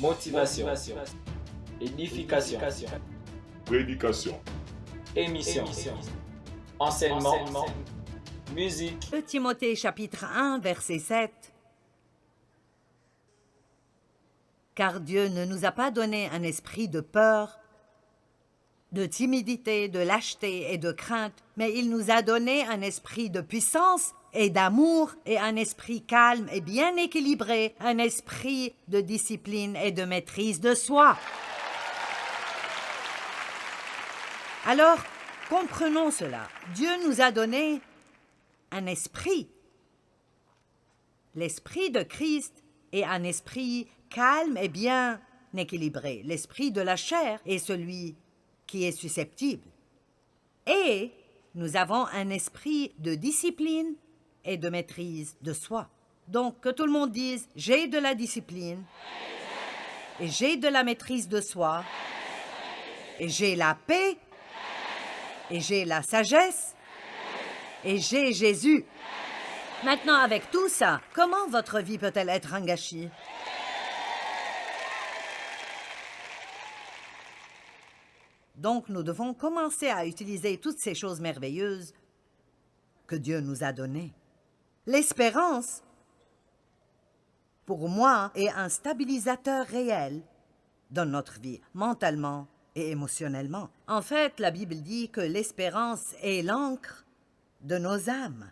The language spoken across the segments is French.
motivation, édification, prédication, émission, enseignement, musique. 2 Timothée chapitre 1, verset 7. Car Dieu ne nous a pas donné un esprit de peur, de timidité, de lâcheté et de crainte, mais il nous a donné un esprit de puissance et d'amour et un esprit calme et bien équilibré, un esprit de discipline et de maîtrise de soi. Alors, comprenons cela. Dieu nous a donné un esprit. L'esprit de Christ est un esprit calme et bien équilibré. L'esprit de la chair est celui qui est susceptible. Et nous avons un esprit de discipline et de maîtrise de soi. Donc, que tout le monde dise, j'ai de la discipline, et j'ai de la maîtrise de soi, et j'ai la paix, et j'ai la sagesse, et j'ai Jésus. Maintenant, avec tout ça, comment votre vie peut-elle être un gâchis? Donc, nous devons commencer à utiliser toutes ces choses merveilleuses que Dieu nous a données. L'espérance, pour moi, est un stabilisateur réel dans notre vie, mentalement et émotionnellement. En fait, la Bible dit que l'espérance est l'encre de nos âmes.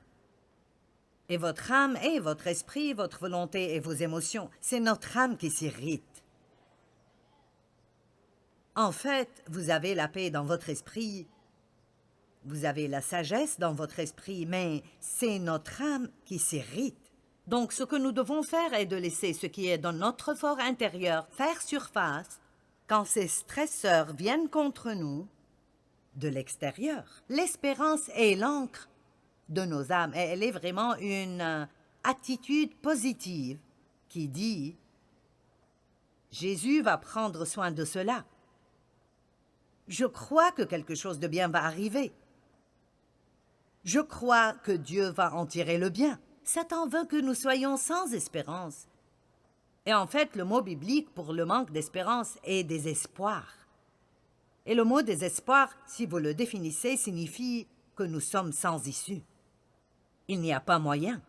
Et votre âme est votre esprit, votre volonté et vos émotions. C'est notre âme qui s'irrite. En fait, vous avez la paix dans votre esprit, vous avez la sagesse dans votre esprit, mais c'est notre âme qui s'irrite. Donc, ce que nous devons faire est de laisser ce qui est dans notre fort intérieur faire surface quand ces stresseurs viennent contre nous de l'extérieur. L'espérance est l'encre de nos âmes et elle est vraiment une attitude positive qui dit « Jésus va prendre soin de cela. Je crois que quelque chose de bien va arriver. Je crois que Dieu va en tirer le bien. » Satan veut que nous soyons sans espérance. Et en fait, le mot biblique pour le manque d'espérance est désespoir. Et le mot désespoir, si vous le définissez, signifie que nous sommes sans issue. Il n'y a pas moyen.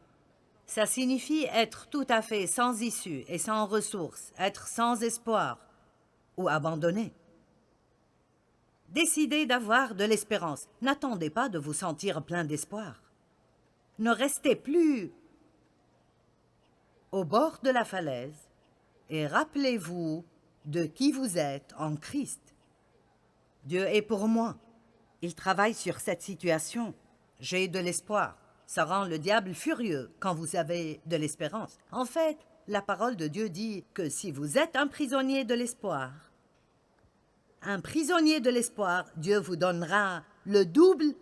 Ça signifie être tout à fait sans issue et sans ressources, être sans espoir ou abandonné. Décidez d'avoir de l'espérance. N'attendez pas de vous sentir plein d'espoir. Ne restez plus au bord de la falaise et rappelez-vous de qui vous êtes en Christ. Dieu est pour moi. Il travaille sur cette situation. J'ai de l'espoir. Ça rend le diable furieux quand vous avez de l'espérance. En fait, la parole de Dieu dit que si vous êtes un prisonnier de l'espoir, Dieu vous donnera le double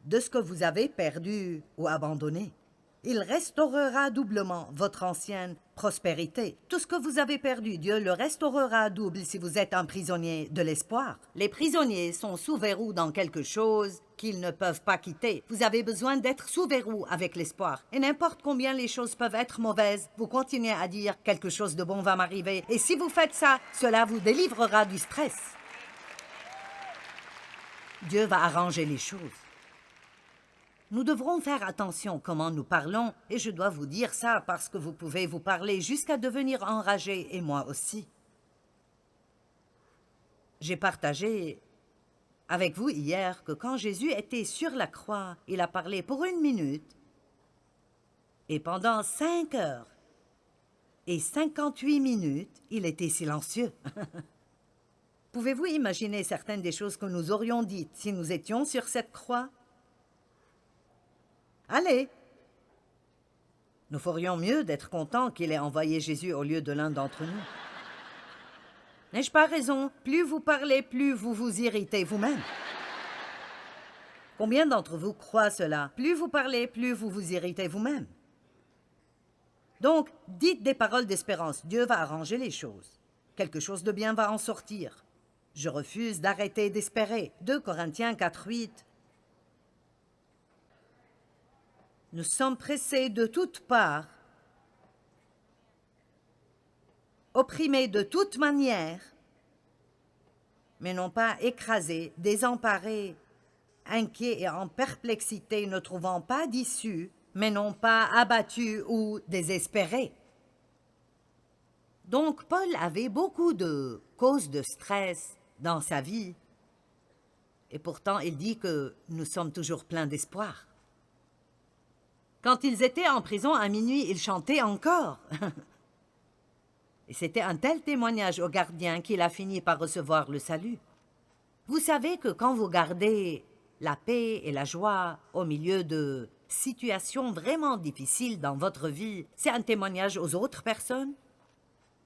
de ce que vous avez perdu ou abandonné. Il restaurera doublement votre ancienne prospérité. Tout ce que vous avez perdu, Dieu le restaurera double si vous êtes un prisonnier de l'espoir. Les prisonniers sont sous verrou dans quelque chose qu'ils ne peuvent pas quitter. Vous avez besoin d'être sous verrou avec l'espoir. Et n'importe combien les choses peuvent être mauvaises, vous continuez à dire quelque chose de bon va m'arriver. Et si vous faites ça, cela vous délivrera du stress. Dieu va arranger les choses. Nous devrons faire attention comment nous parlons, et je dois vous dire ça parce que vous pouvez vous parler jusqu'à devenir enragé, et moi aussi. J'ai partagé avec vous hier que quand Jésus était sur la croix, il a parlé pour 1 minute, et pendant 5 heures et 58 minutes, il était silencieux. Pouvez-vous imaginer certaines des choses que nous aurions dites si nous étions sur cette croix? Allez! Nous ferions mieux d'être contents qu'il ait envoyé Jésus au lieu de l'un d'entre nous. N'ai-je pas raison? Plus vous parlez, plus vous vous irritez vous-même. Combien d'entre vous croient cela? Plus vous parlez, plus vous vous irritez vous-même. Donc, dites des paroles d'espérance. Dieu va arranger les choses. Quelque chose de bien va en sortir. Je refuse d'arrêter d'espérer. 2 Corinthiens 4:8. Nous sommes pressés de toutes parts, opprimés de toute manière, mais non pas écrasés, désemparés, inquiets et en perplexité, ne trouvant pas d'issue, mais non pas abattus ou désespérés. Donc Paul avait beaucoup de causes de stress dans sa vie, et pourtant il dit que nous sommes toujours pleins d'espoir. Quand ils étaient en prison à minuit, ils chantaient encore. Et c'était un tel témoignage au gardien qu'il a fini par recevoir le salut. Vous savez que quand vous gardez la paix et la joie au milieu de situations vraiment difficiles dans votre vie, c'est un témoignage aux autres personnes.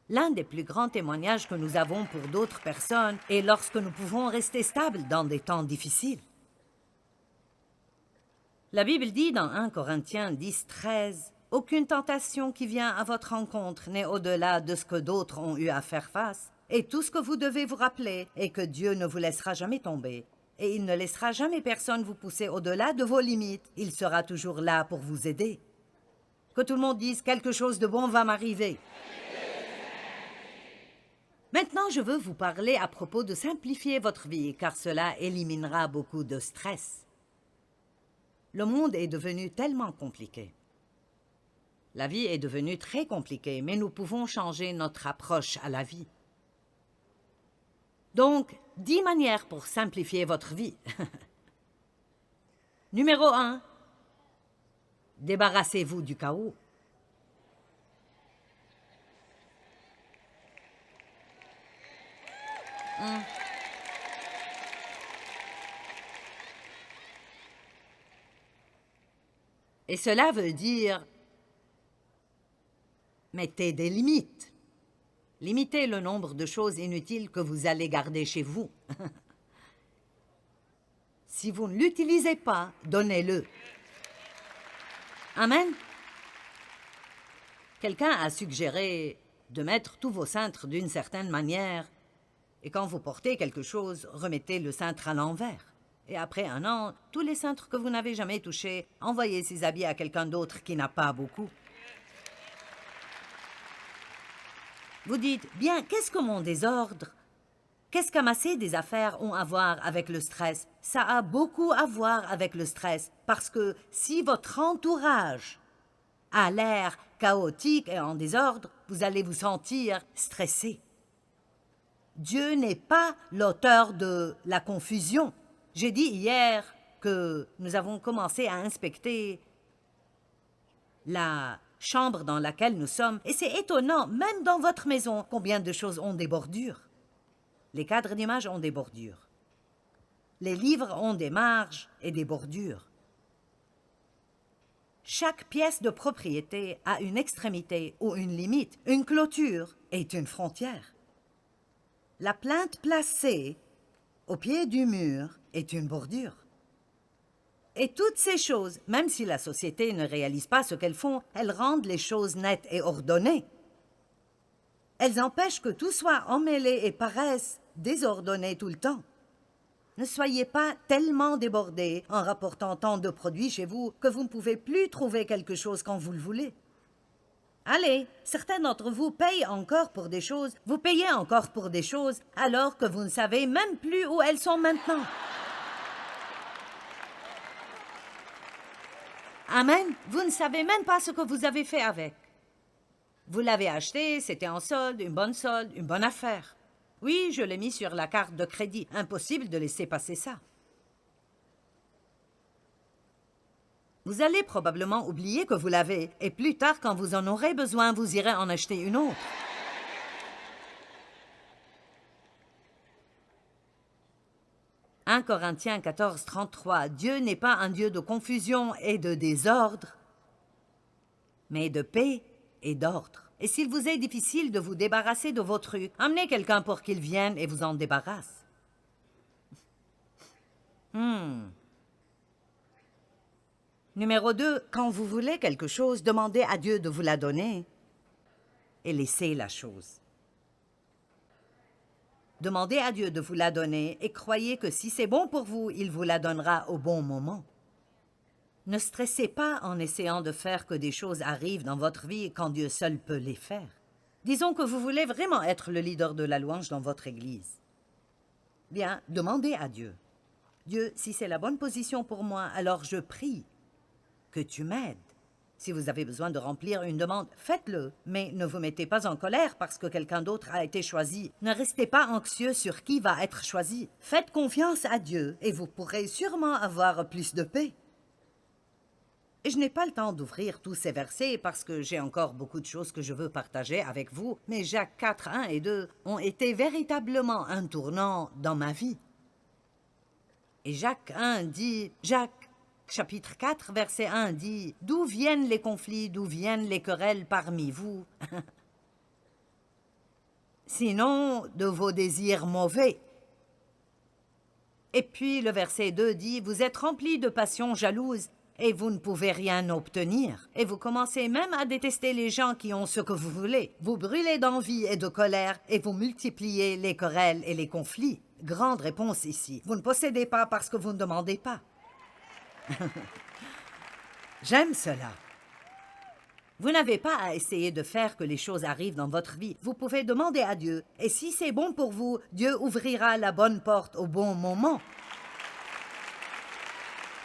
L'un des plus grands témoignages que nous avons pour d'autres personnes est lorsque nous pouvons rester stables dans des temps difficiles. La Bible dit dans 1 Corinthiens 10, 13, « Aucune tentation qui vient à votre rencontre n'est au-delà de ce que d'autres ont eu à faire face, et tout ce que vous devez vous rappeler est que Dieu ne vous laissera jamais tomber, et il ne laissera jamais personne vous pousser au-delà de vos limites. Il sera toujours là pour vous aider. » Que tout le monde dise « Quelque chose de bon va m'arriver ». Maintenant, je veux vous parler à propos de simplifier votre vie, car cela éliminera beaucoup de stress. Le monde est devenu tellement compliqué. La vie est devenue très compliquée, mais nous pouvons changer notre approche à la vie. Donc, 10 manières pour simplifier votre vie. Numéro 1. Débarrassez-vous du chaos. Et cela veut dire mettez des limites. Limitez le nombre de choses inutiles que vous allez garder chez vous. Si vous ne l'utilisez pas, donnez-le. Amen. Quelqu'un a suggéré de mettre tous vos cintres d'une certaine manière, et quand vous portez quelque chose, remettez le cintre à l'envers. Et après 1 an, tous les cintres que vous n'avez jamais touchés, envoyez ces habits à quelqu'un d'autre qui n'a pas beaucoup. Vous dites, bien, qu'est-ce que mon désordre? Qu'est-ce qu'amasser des affaires ont à voir avec le stress? Ça a beaucoup à voir avec le stress, parce que si votre entourage a l'air chaotique et en désordre, vous allez vous sentir stressé. Dieu n'est pas l'auteur de la confusion. J'ai dit hier que nous avons commencé à inspecter la chambre dans laquelle nous sommes, et c'est étonnant, même dans votre maison, combien de choses ont des bordures. Les cadres d'images ont des bordures. Les livres ont des marges et des bordures. Chaque pièce de propriété a une extrémité ou une limite, une clôture et une frontière. La plinthe placée au pied du mur est une bordure. Et toutes ces choses, même si la société ne réalise pas ce qu'elles font, elles rendent les choses nettes et ordonnées. Elles empêchent que tout soit emmêlé et paraisse désordonné tout le temps. Ne soyez pas tellement débordés en rapportant tant de produits chez vous que vous ne pouvez plus trouver quelque chose quand vous le voulez. Allez, certains d'entre vous payent encore pour des choses, vous payez encore pour des choses, alors que vous ne savez même plus où elles sont maintenant. Amen. Vous ne savez même pas ce que vous avez fait avec. Vous l'avez acheté, c'était en solde, une bonne affaire. Oui, je l'ai mis sur la carte de crédit. Impossible de laisser passer ça. Vous allez probablement oublier que vous l'avez, et plus tard, quand vous en aurez besoin, vous irez en acheter une autre. « 1 Corinthiens 14, 33 « Dieu n'est pas un Dieu de confusion et de désordre, mais de paix et d'ordre. Et s'il vous est difficile de vous débarrasser de vos trucs, amenez quelqu'un pour qu'il vienne et vous en débarrasse. » Numéro 2, quand vous voulez quelque chose, demandez à Dieu de vous la donner et laissez la chose. Demandez à Dieu de vous la donner et croyez que si c'est bon pour vous, il vous la donnera au bon moment. Ne stressez pas en essayant de faire que des choses arrivent dans votre vie quand Dieu seul peut les faire. Disons que vous voulez vraiment être le leader de la louange dans votre église. Bien, demandez à Dieu. Dieu, si c'est la bonne position pour moi, alors je prie que tu m'aides. Si vous avez besoin de remplir une demande, faites-le, mais ne vous mettez pas en colère parce que quelqu'un d'autre a été choisi. Ne restez pas anxieux sur qui va être choisi. Faites confiance à Dieu et vous pourrez sûrement avoir plus de paix. Et je n'ai pas le temps d'ouvrir tous ces versets parce que j'ai encore beaucoup de choses que je veux partager avec vous, mais Jacques 4, 1 et 2 ont été véritablement un tournant dans ma vie. Et Jacques 1 dit, Chapitre 4, verset 1 dit « D'où viennent les conflits, d'où viennent les querelles parmi vous? Sinon, de vos désirs mauvais. » Et puis le verset 2 dit « Vous êtes remplis de passions jalouses et vous ne pouvez rien obtenir. Et vous commencez même à détester les gens qui ont ce que vous voulez. Vous brûlez d'envie et de colère et vous multipliez les querelles et les conflits. » Grande réponse ici. Vous ne possédez pas parce que vous ne demandez pas. J'aime cela. Vous n'avez pas à essayer de faire que les choses arrivent dans votre vie. Vous pouvez demander à Dieu. Et si c'est bon pour vous, Dieu ouvrira la bonne porte au bon moment.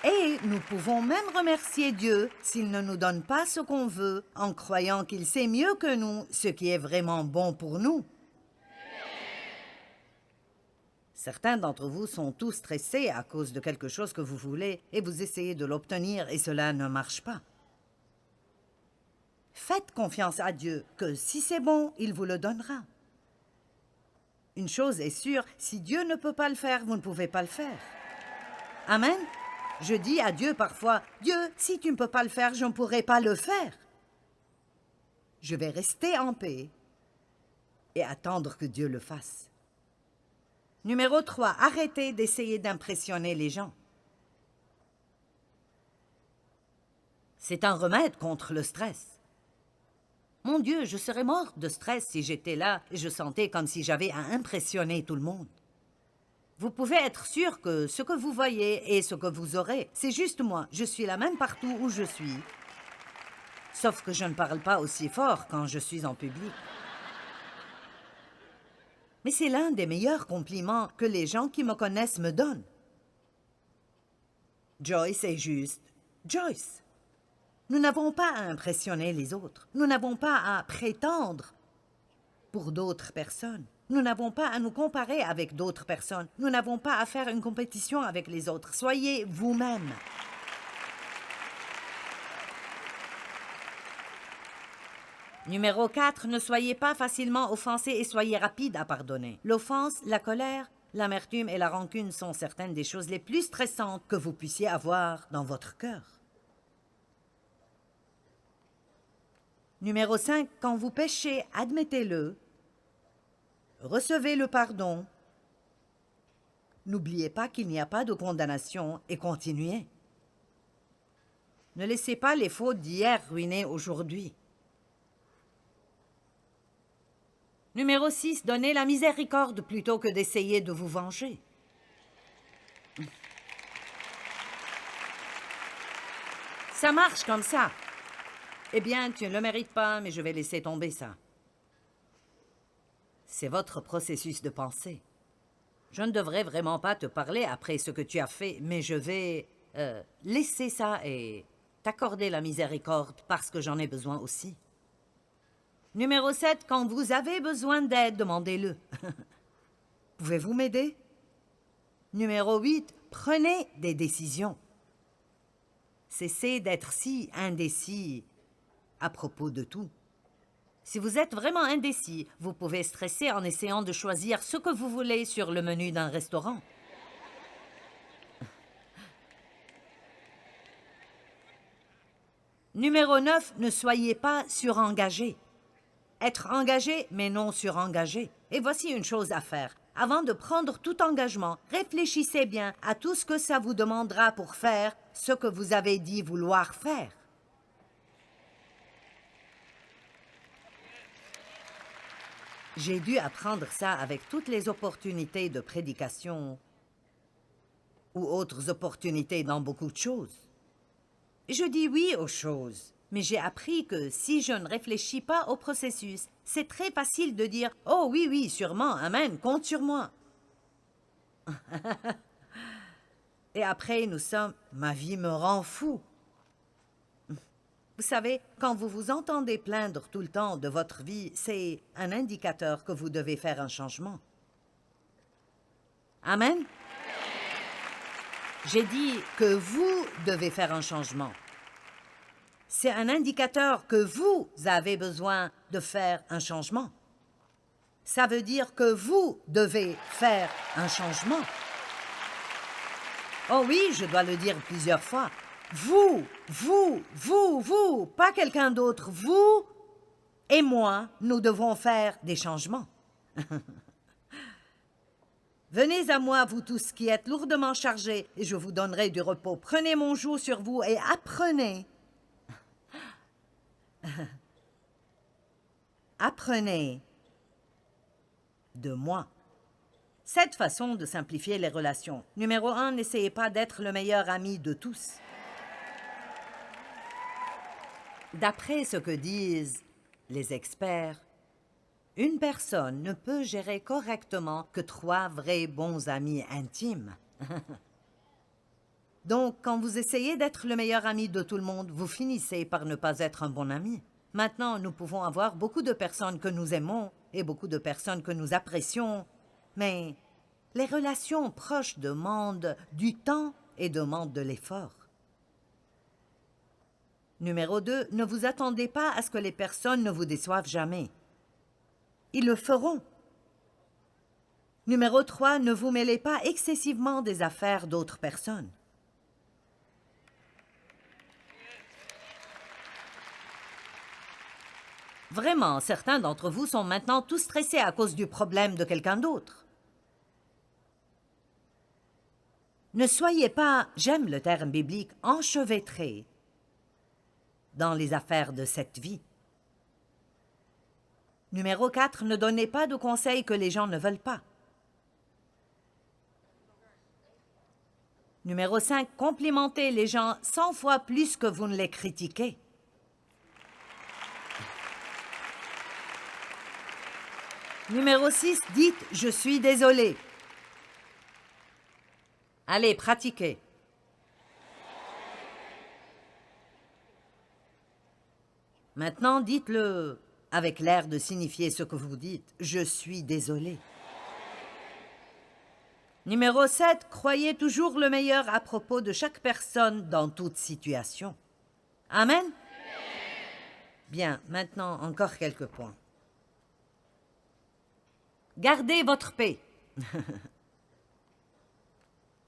Et nous pouvons même remercier Dieu s'il ne nous donne pas ce qu'on veut, en croyant qu'il sait mieux que nous ce qui est vraiment bon pour nous. Certains d'entre vous sont tous stressés à cause de quelque chose que vous voulez et vous essayez de l'obtenir et cela ne marche pas. Faites confiance à Dieu que si c'est bon, il vous le donnera. Une chose est sûre, si Dieu ne peut pas le faire, vous ne pouvez pas le faire. Amen. Je dis à Dieu parfois, « Dieu, si tu ne peux pas le faire, je ne pourrai pas le faire. » Je vais rester en paix et attendre que Dieu le fasse. Numéro 3, arrêtez d'essayer d'impressionner les gens. C'est un remède contre le stress. Mon Dieu, je serais morte de stress si j'étais là et je sentais comme si j'avais à impressionner tout le monde. Vous pouvez être sûr que ce que vous voyez et ce que vous aurez, c'est juste moi. Je suis la même partout où je suis. Sauf que je ne parle pas aussi fort quand je suis en public. Mais c'est l'un des meilleurs compliments que les gens qui me connaissent me donnent. Joyce est juste Joyce. Nous n'avons pas à impressionner les autres. Nous n'avons pas à prétendre pour d'autres personnes. Nous n'avons pas à nous comparer avec d'autres personnes. Nous n'avons pas à faire une compétition avec les autres. Soyez vous-même. Numéro 4, ne soyez pas facilement offensés et soyez rapides à pardonner. L'offense, la colère, l'amertume et la rancune sont certaines des choses les plus stressantes que vous puissiez avoir dans votre cœur. Numéro 5, quand vous péchez, admettez-le. Recevez le pardon. N'oubliez pas qu'il n'y a pas de condamnation et continuez. Ne laissez pas les fautes d'hier ruiner aujourd'hui. Numéro 6, donnez la miséricorde plutôt que d'essayer de vous venger. Ça marche comme ça. Eh bien, tu ne le mérites pas, mais je vais laisser tomber ça. C'est votre processus de pensée. Je ne devrais vraiment pas te parler après ce que tu as fait, mais je vais laisser ça et t'accorder la miséricorde parce que j'en ai besoin aussi. Numéro 7, quand vous avez besoin d'aide, demandez-le. Pouvez-vous m'aider? Numéro 8, prenez des décisions. Cessez d'être si indécis à propos de tout. Si vous êtes vraiment indécis, vous pouvez stresser en essayant de choisir ce que vous voulez sur le menu d'un restaurant. Numéro 9, ne soyez pas surengagé. Être engagé, mais non surengagé. Et voici une chose à faire. Avant de prendre tout engagement, réfléchissez bien à tout ce que ça vous demandera pour faire ce que vous avez dit vouloir faire. J'ai dû apprendre ça avec toutes les opportunités de prédication ou autres opportunités dans beaucoup de choses. Je dis oui aux choses. Mais j'ai appris que si je ne réfléchis pas au processus, c'est très facile de dire « Oh oui, oui, sûrement, amen, compte sur moi. » Et après, nous sommes « Ma vie me rend fou. » Vous savez, quand vous vous entendez plaindre tout le temps de votre vie, c'est un indicateur que vous devez faire un changement. Amen. J'ai dit que vous devez faire un changement. C'est un indicateur que vous avez besoin de faire un changement. Ça veut dire que vous devez faire un changement. Oh oui, je dois le dire plusieurs fois. Vous, pas quelqu'un d'autre. Vous et moi, nous devons faire des changements. Venez à moi, vous tous qui êtes lourdement chargés, et je vous donnerai du repos. Prenez mon joug sur vous et apprenez. Apprenez de moi. Cette façon de simplifier les relations. Numéro 1, n'essayez pas d'être le meilleur ami de tous. D'après ce que disent les experts, une personne ne peut gérer correctement que 3 vrais bons amis intimes. Donc, quand vous essayez d'être le meilleur ami de tout le monde, vous finissez par ne pas être un bon ami. Maintenant, nous pouvons avoir beaucoup de personnes que nous aimons et beaucoup de personnes que nous apprécions, mais les relations proches demandent du temps et demandent de l'effort. Numéro 2, ne vous attendez pas à ce que les personnes ne vous déçoivent jamais. Ils le feront. Numéro 3, ne vous mêlez pas excessivement des affaires d'autres personnes. Vraiment, certains d'entre vous sont maintenant tous stressés à cause du problème de quelqu'un d'autre. Ne soyez pas, j'aime le terme biblique, enchevêtrés dans les affaires de cette vie. Numéro 4, ne donnez pas de conseils que les gens ne veulent pas. Numéro 5, complimentez les gens 100 fois plus que vous ne les critiquez. Numéro 6, dites « Je suis désolé ». Allez, pratiquez. Maintenant, dites-le avec l'air de signifier ce que vous dites. « Je suis désolé ». Numéro 7, croyez toujours le meilleur à propos de chaque personne dans toute situation. Amen? Bien, maintenant, encore quelques points. Gardez votre paix.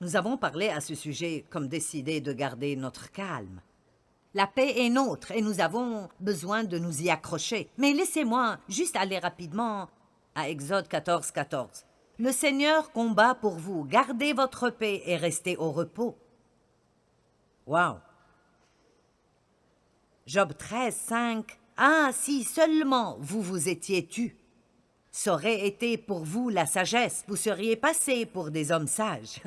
Nous avons parlé à ce sujet comme décider de garder notre calme. La paix est nôtre et nous avons besoin de nous y accrocher. Mais laissez-moi juste aller rapidement à Exode 14, 14. Le Seigneur combat pour vous. Gardez votre paix et restez au repos. Wow! Job 13, 5. Ah, si seulement vous vous étiez tus. Ça aurait été pour vous la sagesse. Vous seriez passés pour des hommes sages.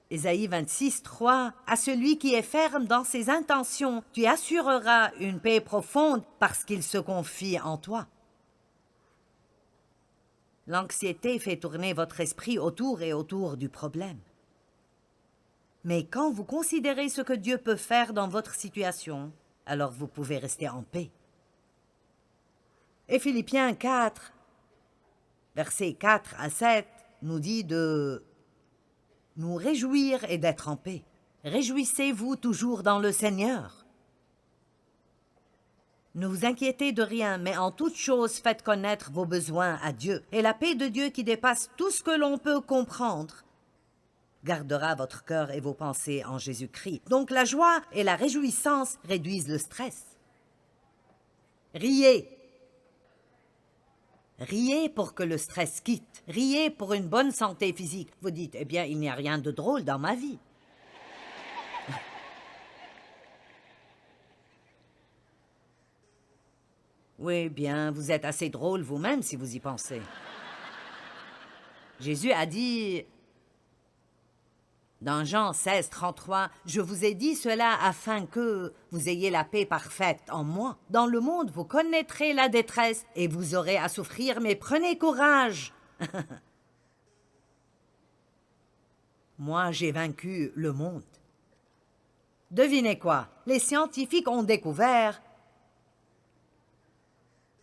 Ésaïe 26, 3. À celui qui est ferme dans ses intentions, tu assureras une paix profonde parce qu'il se confie en toi. L'anxiété fait tourner votre esprit autour et autour du problème. Mais quand vous considérez ce que Dieu peut faire dans votre situation, alors vous pouvez rester en paix. Et Philippiens 4, versets 4 à 7, nous dit de nous réjouir et d'être en paix. Réjouissez-vous toujours dans le Seigneur. Ne vous inquiétez de rien, mais en toute chose faites connaître vos besoins à Dieu. Et la paix de Dieu qui dépasse tout ce que l'on peut comprendre gardera votre cœur et vos pensées en Jésus-Christ. Donc la joie et la réjouissance réduisent le stress. Riez. Riez pour que le stress quitte. Riez pour une bonne santé physique. Vous dites, eh bien, il n'y a rien de drôle dans ma vie. Oui, bien, vous êtes assez drôle vous-même si vous y pensez. Jésus a dit Dans Jean 16, 33, « Je vous ai dit cela afin que vous ayez la paix parfaite en moi. Dans le monde, vous connaîtrez la détresse et vous aurez à souffrir, mais prenez courage. » Moi, j'ai vaincu le monde. Devinez quoi? Les scientifiques ont découvert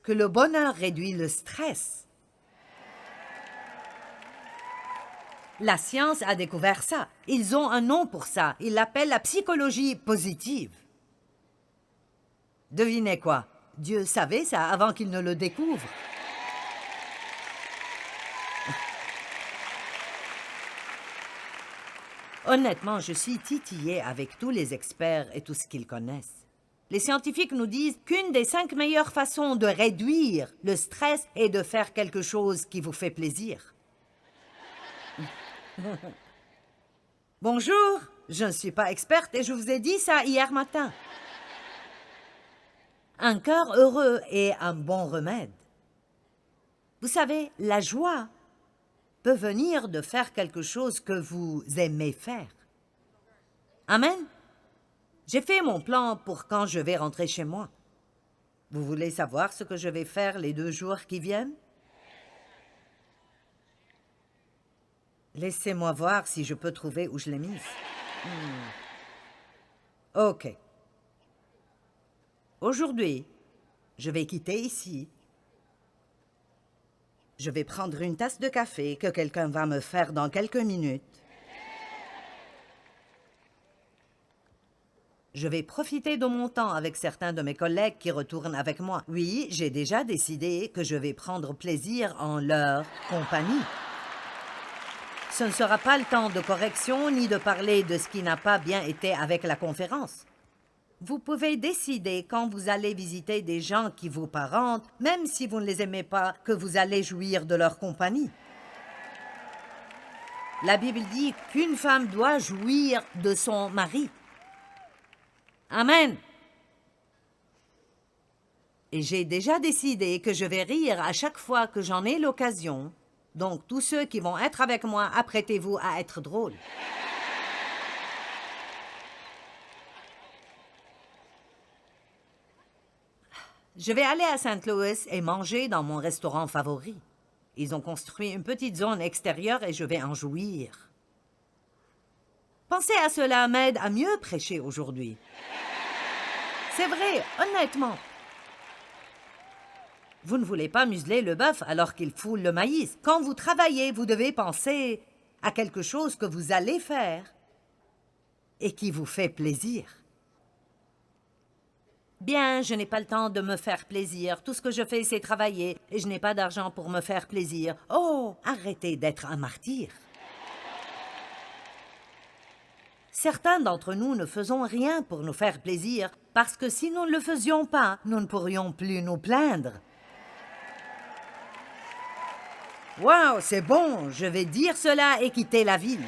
que le bonheur réduit le stress. La science a découvert ça. Ils ont un nom pour ça. Ils l'appellent la psychologie positive. Devinez quoi? Dieu savait ça avant qu'il ne le découvre. Honnêtement, je suis titillée avec tous les experts et tout ce qu'ils connaissent. Les scientifiques nous disent qu'une des 5 meilleures façons de réduire le stress est de faire quelque chose qui vous fait plaisir. Bonjour, je ne suis pas experte et je vous ai dit ça hier matin. Un cœur heureux est un bon remède. Vous savez, la joie peut venir de faire quelque chose que vous aimez faire. Amen. J'ai fait mon plan pour quand je vais rentrer chez moi. Vous voulez savoir ce que je vais faire les 2 jours qui viennent? Laissez-moi voir si je peux trouver où je l'ai mise. OK. Aujourd'hui, je vais quitter ici. Je vais prendre une tasse de café que quelqu'un va me faire dans quelques minutes. Je vais profiter de mon temps avec certains de mes collègues qui retournent avec moi. Oui, j'ai déjà décidé que je vais prendre plaisir en leur compagnie. Ce ne sera pas le temps de correction ni de parler de ce qui n'a pas bien été avec la conférence. Vous pouvez décider quand vous allez visiter des gens qui vous parentent, même si vous ne les aimez pas, que vous allez jouir de leur compagnie. La Bible dit qu'une femme doit jouir de son mari. Amen. Et j'ai déjà décidé que je vais rire à chaque fois que j'en ai l'occasion. Donc, tous ceux qui vont être avec moi, apprêtez-vous à être drôles. Je vais aller à St. Louis et manger dans mon restaurant favori. Ils ont construit une petite zone extérieure et je vais en jouir. Penser à cela m'aide à mieux prêcher aujourd'hui. C'est vrai, honnêtement. Vous ne voulez pas museler le bœuf alors qu'il foule le maïs. Quand vous travaillez, vous devez penser à quelque chose que vous allez faire et qui vous fait plaisir. Bien, je n'ai pas le temps de me faire plaisir. Tout ce que je fais, c'est travailler et je n'ai pas d'argent pour me faire plaisir. Oh, arrêtez d'être un martyr. Certains d'entre nous ne faisons rien pour nous faire plaisir parce que si nous ne le faisions pas, nous ne pourrions plus nous plaindre. Wow, c'est bon, je vais dire cela et quitter la ville.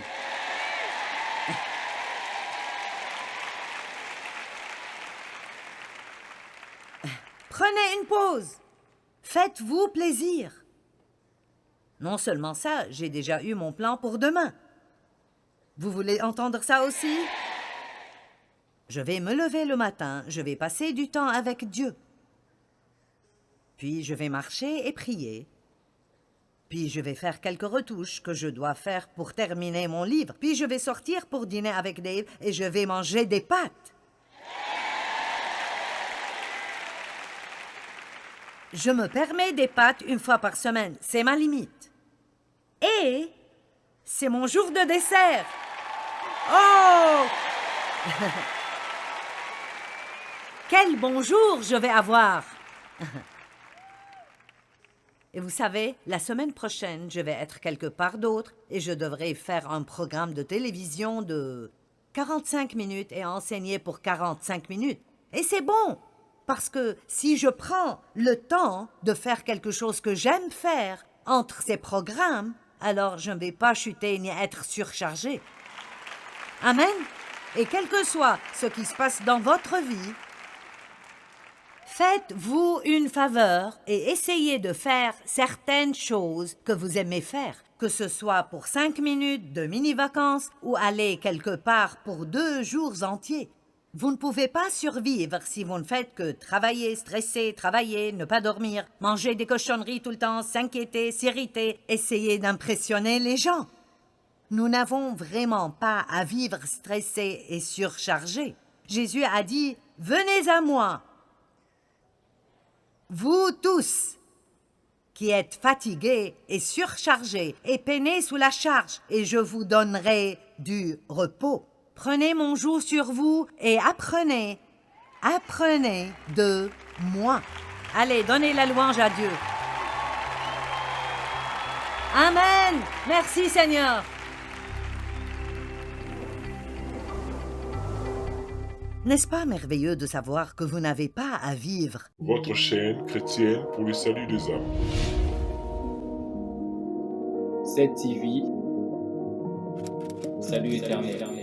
Prenez une pause. Faites-vous plaisir. Non seulement ça, j'ai déjà eu mon plan pour demain. Vous voulez entendre ça aussi? Je vais me lever le matin, je vais passer du temps avec Dieu. Puis je vais marcher et prier. Puis je vais faire quelques retouches que je dois faire pour terminer mon livre. Puis je vais sortir pour dîner avec Dave et je vais manger des pâtes. Je me permets des pâtes 1 fois par semaine. C'est ma limite. Et c'est mon jour de dessert. Oh! Quel bon jour je vais avoir! Et vous savez, la semaine prochaine, je vais être quelque part d'autre et je devrais faire un programme de télévision de 45 minutes et enseigner pour 45 minutes. Et c'est bon, parce que si je prends le temps de faire quelque chose que j'aime faire entre ces programmes, alors je ne vais pas chuter ni être surchargé. Amen. Et quel que soit ce qui se passe dans votre vie, faites-vous une faveur et essayez de faire certaines choses que vous aimez faire. que ce soit pour 5 minutes de mini-vacances ou aller quelque part pour 2 jours entiers. Vous ne pouvez pas survivre si vous ne faites que travailler, stresser, travailler, ne pas dormir, manger des cochonneries tout le temps, s'inquiéter, s'irriter, essayer d'impressionner les gens. Nous n'avons vraiment pas à vivre stressés et surchargés. Jésus a dit « Venez à moi, vous tous qui êtes fatigués et surchargés et peinez sous la charge, et je vous donnerai du repos. Prenez mon joug sur vous et apprenez de moi. » Allez, donnez la louange à Dieu. Amen. Merci Seigneur. N'est-ce pas merveilleux de savoir que vous n'avez pas à vivre Votre chaîne chrétienne pour le salut des âmes. Cette TV, salut éternel.